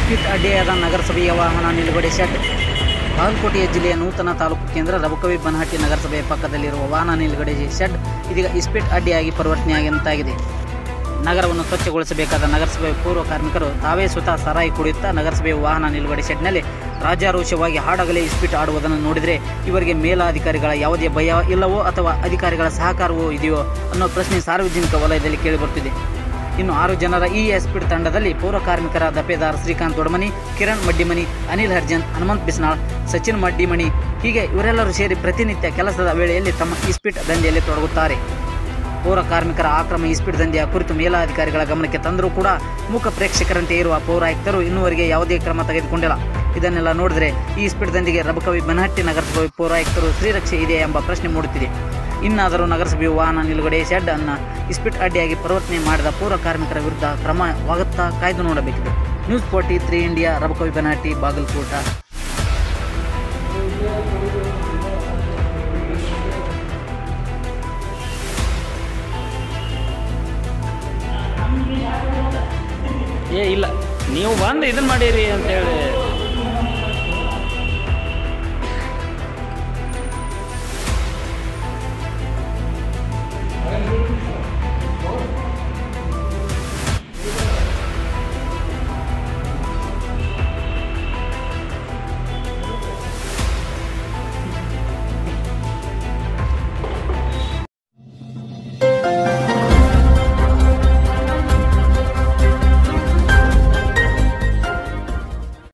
ಇಸ್ಪೀಟ್ ಅಡ್ಡೆಯಾದ ನಗರಸಭೆಯ ವಾಹನ ನಿಲುಗಡೆ ಶೆಡ್. ಬಾಗಲಕೋಟೆ ಜಿಲ್ಲೆಯ ನೂತನ ತಾಲೂಕು ಕೇಂದ್ರ ರಬಕವಿ ಬನಹಟ್ಟಿ ನಗರಸಭೆಯ ಪಕ್ಕದಲ್ಲಿರುವ ವಾಹನ ನಿಲುಗಡೆ ಶೆಡ್ ಇದೀಗ ಇಸ್ಪೀಟ್ ಅಡ್ಡೆಯಾಗಿ ಪರಿವರ್ತನೆಯಾಗಿಂತಾಗಿದೆ. ನಗರವನ್ನು ಸ್ವಚ್ಛಗೊಳಿಸಬೇಕಾದ ನಗರಸಭೆಯ ಪೂರ್ವ ಕಾರ್ಮಿಕರು ತಾವೇ ಸ್ವತಃ ಸಾರಾಯಿ ಕುಡಿಯುತ್ತಾ ನಗರಸಭೆಯ ವಾಹನ ನಿಲುಗಡೆ ಶೆಡ್ನಲ್ಲಿ ರಾಜಾರೋಷವಾಗಿ ಹಾಡಗಲೇ ಇಸ್ಪೀಟ್ ಆಡುವುದನ್ನು ನೋಡಿದರೆ ಇವರಿಗೆ ಮೇಲಾಧಿಕಾರಿಗಳ ಯಾವುದೇ ಭಯ ಇಲ್ಲವೋ ಅಥವಾ ಅಧಿಕಾರಿಗಳ ಸಹಕಾರವೋ ಇದೆಯೋ ಅನ್ನೋ ಪ್ರಶ್ನೆ ಸಾರ್ವಜನಿಕ ವಲಯದಲ್ಲಿ ಕೇಳಿಬರುತ್ತಿದೆ. ಇನ್ನು 6 ಜನರ ಈ ಇಸ್ಪೀಟ್ ತಂಡದಲ್ಲಿ ಪೌರ ಕಾರ್ಮಿಕರ ದಪೇದಾರ್ ಶ್ರೀಕಾಂತ್ ದೊಡಮನಿ, ಕಿರಣ್ ಮಡ್ಡಿಮನಿ, ಅನಿಲ್ ಹರ್ಜನ್, ಹನುಮಂತ್ ಬಿಸ್ನಾಳ್, ಸಚಿನ್ ಮಡ್ಡಿಮನಿ ಹೀಗೆ ಇವರೆಲ್ಲರೂ ಸೇರಿ ಪ್ರತಿನಿತ್ಯ ಕೆಲಸದ ವೇಳೆಯಲ್ಲಿ ತಮ್ಮ ಇಸ್ಪೀಟ್ ದಂಧೆಯಲ್ಲಿ ತೊಡಗುತ್ತಾರೆ. ಪೌರ ಕಾರ್ಮಿಕರ ಆಕ್ರಮ ಇಸ್ಪೀಟ್ ದಂಧೆಯ ಕುರಿತು ಮೇಲಾಧಿಕಾರಿಗಳ ಗಮನಕ್ಕೆ ತಂದರೂ ಕೂಡ ಮೂಕ ಪ್ರೇಕ್ಷಕರಂತೆ ಇರುವ ಪೌರಾಯುಕ್ತರು ಇನ್ನುವರೆಗೆ ಯಾವುದೇ ಕ್ರಮ ತೆಗೆದುಕೊಂಡಿಲ್ಲ. ಇದನ್ನೆಲ್ಲ ನೋಡಿದರೆ ಈ ಇಸ್ಪೀಟ್ ದಂಧೆಗೆ ರಬಕವಿ ಬನಹಟ್ಟಿ ನಗರಸಭೆ ಪೌರಾಯುಕ್ತರು ಶ್ರೀರಕ್ಷೆ ಇದೆ ಎಂಬ ಪ್ರಶ್ನೆ ಮೂಡುತ್ತಿದೆ. ಇನ್ನಾದರೂ ನಗರಸಭೆಯು ವಾಹನ ನಿಲುಗಡೆ ಶೆಡ್ ಅನ್ನು ಇಸ್ಪೀಟ್ ಅಡ್ಡೆಯಾಗಿ ಪರಿವರ್ತನೆ ಮಾಡಿದ ಪೌರ ಕಾರ್ಮಿಕರ ವಿರುದ್ಧ ಕ್ರಮವಾಗುತ್ತಾ ಕಾಯ್ದು ನೋಡಬೇಕಿದೆ. News 43 India, Rabakavi Banahatti, Bagalkot. ಇಲ್ಲ ನೀವು ಬಂದು ಇದನ್ನ ಮಾಡಿರಿ ಅಂತೇಳಿ